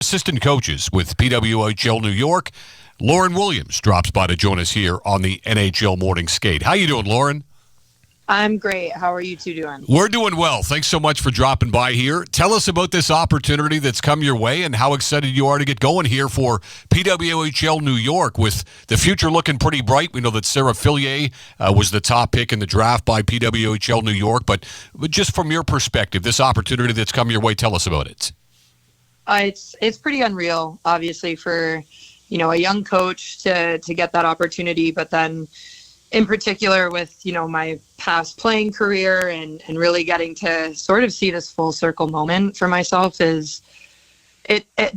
assistant coaches with PWHL New York. Lauren Williams drops by to join us here on the NHL Morning Skate. How you doing, Lauren? I'm great. How are you two doing? We're doing well. Thanks so much for dropping by here. Tell us about this opportunity that's come your way and how excited you are to get going here for PWHL New York with the future looking pretty bright. We know that Sarah Fillier was the top pick in the draft by PWHL New York, but just from your perspective, this opportunity that's come your way, tell us about it. It's pretty unreal, obviously, for a young coach to get that opportunity, but then in particular with, my past playing career and really getting to sort of see this full circle moment for myself it's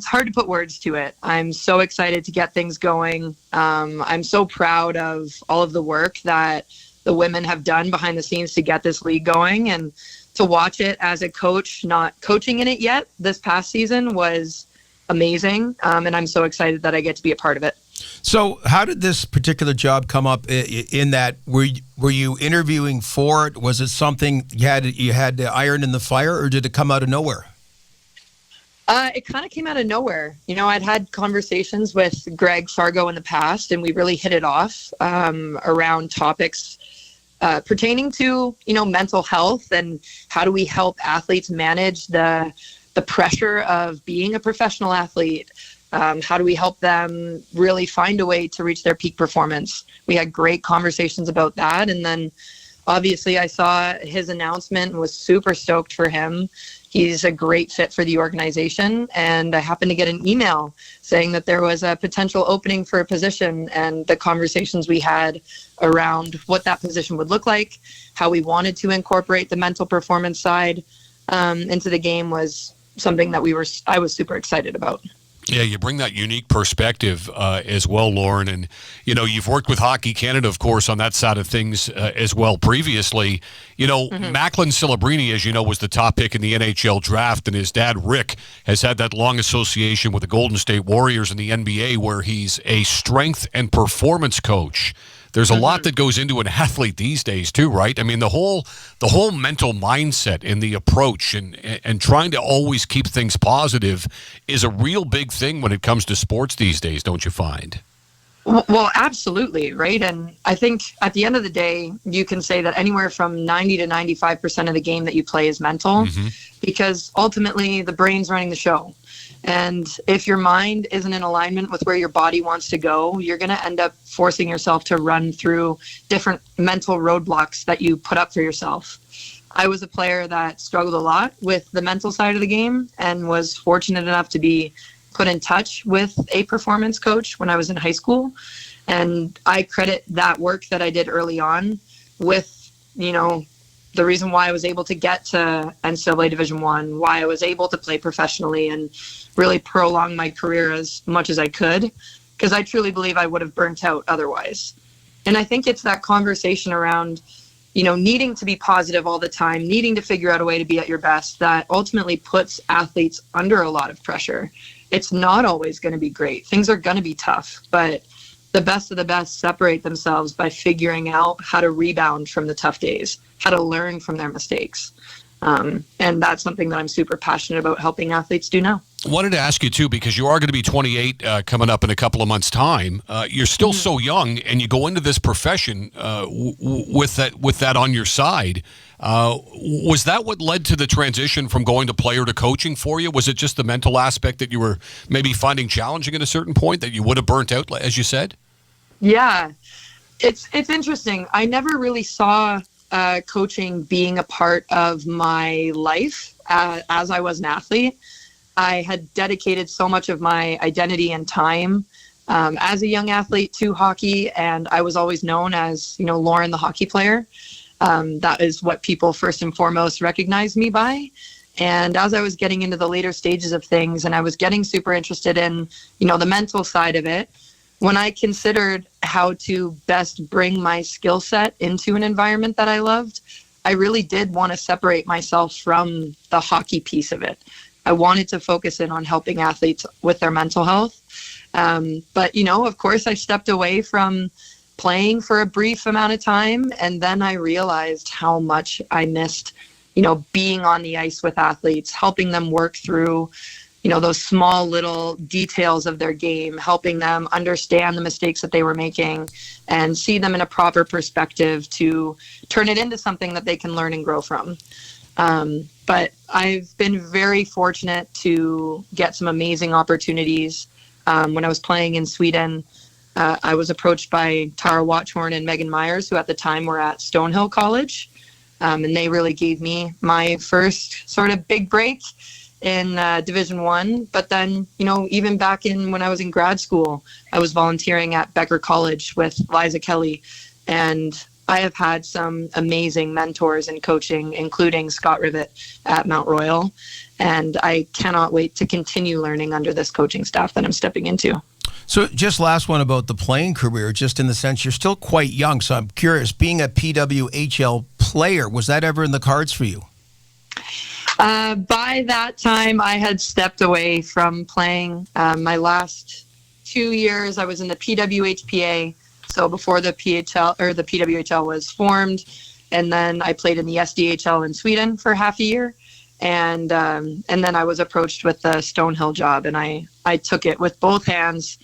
hard to put words to it. I'm so excited to get things going. I'm so proud of all of the work that the women have done behind the scenes to get this league going, and to watch it as a coach, not coaching in it yet this past season, was amazing. And I'm so excited that I get to be a part of it. So how did this particular job come up in that? Were you interviewing for it? Was it something you had the iron in the fire, or did it come out of nowhere? It kind of came out of nowhere. I'd had conversations with Greg Fargo in the past, and we really hit it off around topics pertaining to, mental health and how do we help athletes manage the pressure of being a professional athlete. How do we help them really find a way to reach their peak performance? We had great conversations about that. And then obviously I saw his announcement and was super stoked for him. He's a great fit for the organization. And I happened to get an email saying that there was a potential opening for a position, and the conversations we had around what that position would look like, how we wanted to incorporate the mental performance side into the game was something that I was super excited about. Yeah, you bring that unique perspective as well, Lauren. And, you've worked with Hockey Canada, of course, on that side of things as well previously. Macklin Celebrini, as you know, was the top pick in the NHL draft, and his dad, Rick, has had that long association with the Golden State Warriors in the NBA, where he's a strength and performance coach. There's a lot that goes into an athlete these days too, right? I mean, the whole mental mindset and the approach and trying to always keep things positive is a real big thing when it comes to sports these days, don't you find? Well, absolutely, right? And I think at the end of the day, you can say that anywhere from 90 to 95% of the game that you play is mental, because ultimately the brain's running the show. And if your mind isn't in alignment with where your body wants to go, you're going to end up forcing yourself to run through different mental roadblocks that you put up for yourself. I was a player that struggled a lot with the mental side of the game and was fortunate enough to be put in touch with a performance coach when I was in high school. And I credit that work that I did early on with, the reason why I was able to get to NCAA Division I, why I was able to play professionally and really prolong my career as much as I could, because I truly believe I would have burnt out otherwise. And I think it's that conversation around, needing to be positive all the time, needing to figure out a way to be at your best, that ultimately puts athletes under a lot of pressure. It's not always going to be great. Things are going to be tough, but the best of the best separate themselves by figuring out how to rebound from the tough days, how to learn from their mistakes. And that's something that I'm super passionate about helping athletes do now. I wanted to ask you, too, because you are going to be 28 coming up in a couple of months' time. You're still so young, and you go into this profession with that on your side. Was that what led to the transition from going to player to coaching for you? Was it just the mental aspect that you were maybe finding challenging at a certain point that you would have burnt out, as you said? Yeah, it's interesting. I never really saw coaching being a part of my life as I was an athlete. I had dedicated so much of my identity and time as a young athlete to hockey, and I was always known as, Lauren, the hockey player. That is what people first and foremost recognized me by. And as I was getting into the later stages of things and I was getting super interested in, the mental side of it, when I considered how to best bring my skill set into an environment that I loved, I really did want to separate myself from the hockey piece of it. I wanted to focus in on helping athletes with their mental health. But, of course, I stepped away from playing for a brief amount of time. And then I realized how much I missed, being on the ice with athletes, helping them work through, those small little details of their game, helping them understand the mistakes that they were making and see them in a proper perspective to turn it into something that they can learn and grow from. But I've been very fortunate to get some amazing opportunities. When I was playing in Sweden, I was approached by Tara Watchhorn and Megan Myers, who at the time were at Stonehill College. And they really gave me my first sort of big break in Division I. But then, even back when I was in grad school, I was volunteering at Becker College with Liza Kelly. And I have had some amazing mentors in coaching, including Scott Rivet at Mount Royal. And I cannot wait to continue learning under this coaching staff that I'm stepping into. So just last one about the playing career, just in the sense you're still quite young. So I'm curious, being a PWHL player, was that ever in the cards for you? By that time, I had stepped away from playing. My last 2 years, I was in the PWHPA. So before the PWHL was formed, and then I played in the SDHL in Sweden for half a year. And then I was approached with the Stonehill job, and I took it with both hands.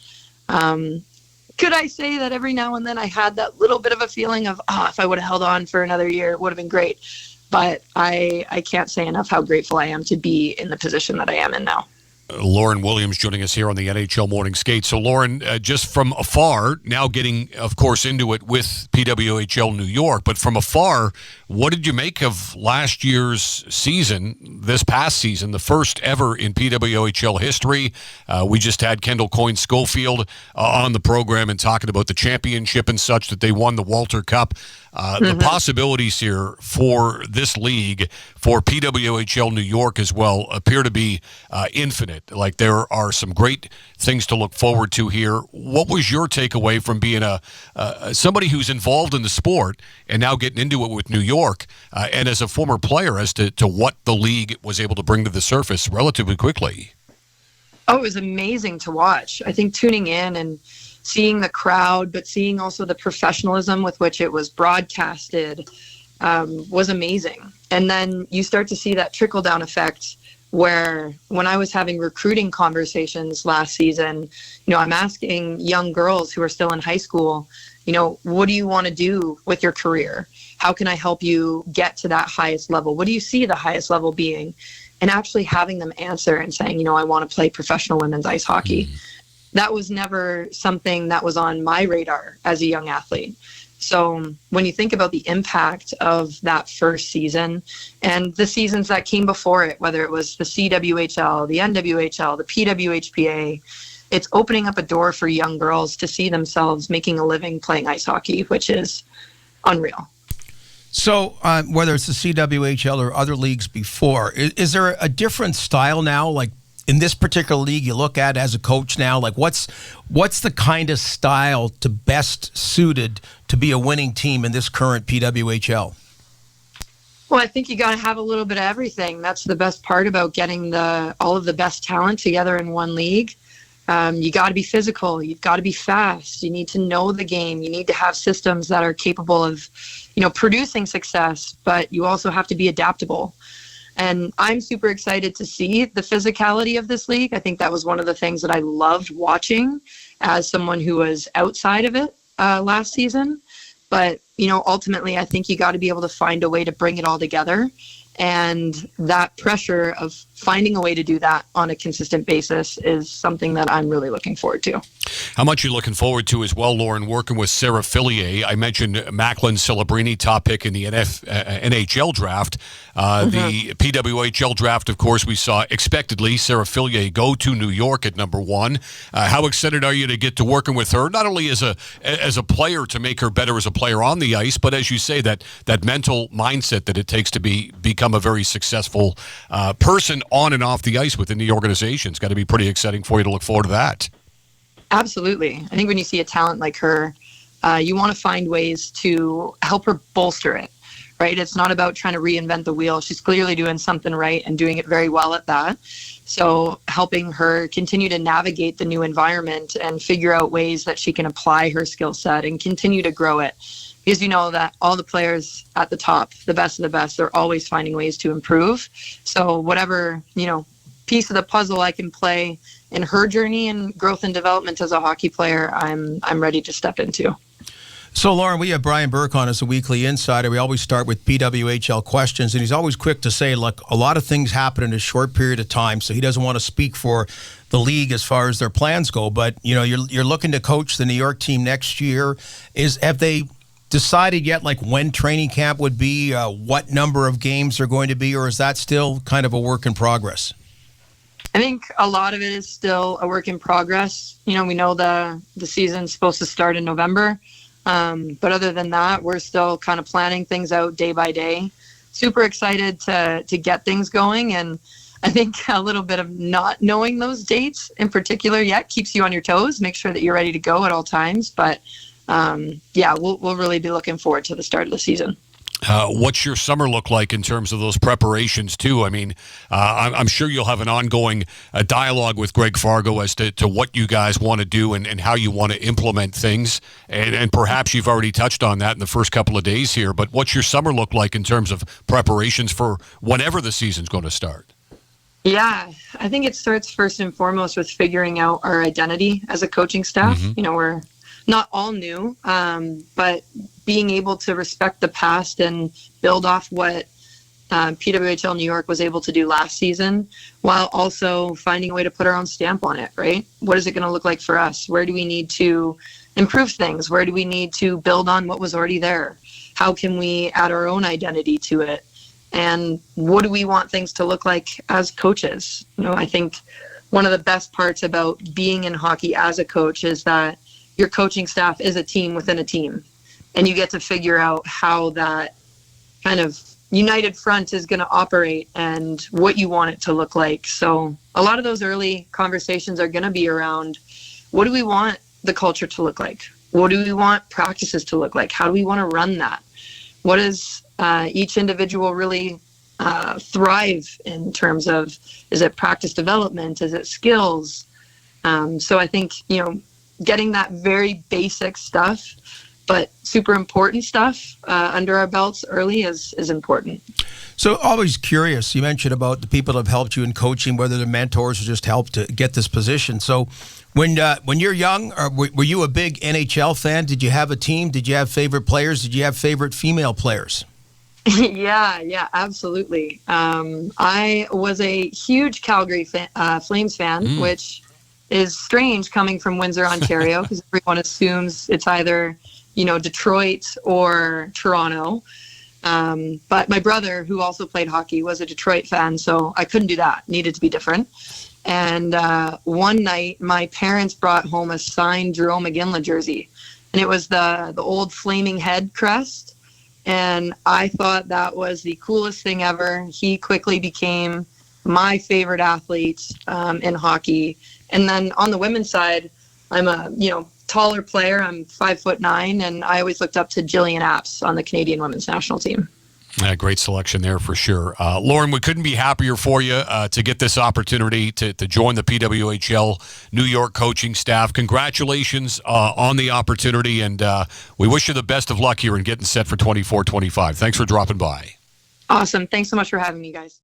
Could I say that every now and then I had that little bit of a feeling of, if I would have held on for another year, it would have been great. But I can't say enough how grateful I am to be in the position that I am in now. Lauren Williams joining us here on the NHL Morning Skate. So, Lauren, just from afar, now getting, of course, into it with PWHL New York, but from afar, what did you make of last year's season, this past season, the first ever in PWHL history? We just had Kendall Coyne-Schofield on the program and talking about the championship and such, that they won the Walter Cup. The possibilities here for this league, for PWHL New York as well, appear to be infinite. Like, there are some great things to look forward to here. What was your takeaway from being somebody who's involved in the sport and now getting into it with New York, and as a former player, as to what the league was able to bring to the surface relatively quickly? Oh, it was amazing to watch. I think tuning in and seeing the crowd, but seeing also the professionalism with which it was broadcasted was amazing. And then you start to see that trickle-down effect where when I was having recruiting conversations last season, I'm asking young girls who are still in high school, what do you want to do with your career? How can I help you get to that highest level? What do you see the highest level being? And actually having them answer and saying, I want to play professional women's ice hockey. That was never something that was on my radar as a young athlete. So when you think about the impact of that first season and the seasons that came before it, whether it was the CWHL, the NWHL, the PWHPA, it's opening up a door for young girls to see themselves making a living playing ice hockey, which is unreal. So whether it's the CWHL or other leagues before, is there a different style now? Like, in this particular league, you look at as a coach now, like what's the kind of style to best suited to be a winning team in this current PWHL? Well, I think you got to have a little bit of everything. That's the best part about getting all of the best talent together in one league. You got to be physical. You've got to be fast. You need to know the game. You need to have systems that are capable of, producing success, but you also have to be adaptable. And I'm super excited to see the physicality of this league. I think that was one of the things that I loved watching as someone who was outside of it last season. But, ultimately, I think you got to be able to find a way to bring it all together. And that pressure of finding a way to do that on a consistent basis is something that I'm really looking forward to. How much are you looking forward to as well, Lauren, working with Sarah Fillier? I mentioned Macklin Celebrini, top pick in the NHL draft. The PWHL draft, of course, we saw expectedly Sarah Fillier go to New York at number 1. How excited are you to get to working with her, not only as a player to make her better as a player on the ice, but as you say, that mental mindset that it takes to become a very successful person on and off the ice within the organization? It's got to be pretty exciting for you to look forward to that. Absolutely. I think when you see a talent like her, you want to find ways to help her bolster it, right? It's not about trying to reinvent the wheel. She's clearly doing something right and doing it very well at that. So helping her continue to navigate the new environment and figure out ways that she can apply her skill set and continue to grow it. Because you know that all the players at the top, the best of the best, they're always finding ways to improve. So whatever, piece of the puzzle I can play in her journey and growth and development as a hockey player, I'm ready to step into. So, Lauren, we have Brian Burke on as a weekly insider. We always start with PWHL questions, and he's always quick to say, look, a lot of things happen in a short period of time, so he doesn't want to speak for the league as far as their plans go. But, you know, you're looking to coach the New York team next year. Have they decided yet, like, when training camp would be, what number of games are going to be, or is that still kind of a work in progress? I think a lot of it is still a work in progress. You know, we know the season's supposed to start in November. But other than that, we're still kind of planning things out day by day. Super excited to get things going. And I think a little bit of not knowing those dates in particular yet keeps you on your toes. Make sure that you're ready to go at all times. But yeah, we'll really be looking forward to the start of the season. What's your summer look like in terms of those preparations, too? I mean, I'm sure you'll have an ongoing dialogue with Greg Fargo as to what you guys want to do and how you want to implement things. And perhaps you've already touched on that in the first couple of days here. But what's your summer look like in terms of preparations for whenever the season's going to start? Yeah, I think it starts first and foremost with figuring out our identity as a coaching staff. Mm-hmm. You know, we're not all new, but being able to respect the past and build off what PWHL New York was able to do last season, while also finding a way to put our own stamp on it, right? What is it going to look like for us? Where do we need to improve things? Where do we need to build on what was already there? How can we add our own identity to it? And what do we want things to look like as coaches? You know, I think one of the best parts about being in hockey as a coach is that your coaching staff is a team within a team. And you get to figure out how that kind of united front is going to operate and what you want it to look like. So a lot of those early conversations are going to be around, what do we want the culture to look like? What do we want practices to look like? How do we want to run that? What does each individual really thrive in terms of, is it practice development? Is it skills? So I think, you know, getting that very basic stuff, but super important stuff under our belts early is important. So always curious, you mentioned about the people that have helped you in coaching, whether they're mentors or just helped to get this position. So when you're young, were you a big NHL fan? Did you have a team? Did you have favorite players? Did you have favorite female players? Yeah, absolutely. I was a huge Calgary Flames fan, which is strange coming from Windsor, Ontario, because everyone assumes it's either, you know, Detroit or Toronto. But my brother, who also played hockey, was a Detroit fan, so I couldn't do that. Needed to be different. And one night, my parents brought home a signed Drew McGinley jersey, and it was the old flaming head crest. And I thought that was the coolest thing ever. He quickly became my favorite athlete in hockey. And then on the women's side, I'm a, you know, taller player. I'm 5'9", and I always looked up to Jillian Apps on the Canadian women's national team. Great selection there for sure. Lauren, we couldn't be happier for you to get this opportunity to join the PWHL New York coaching staff. Congratulations on the opportunity, and we wish you the best of luck here in getting set for 24-25. Thanks for dropping by. Awesome. Thanks so much for having me, guys.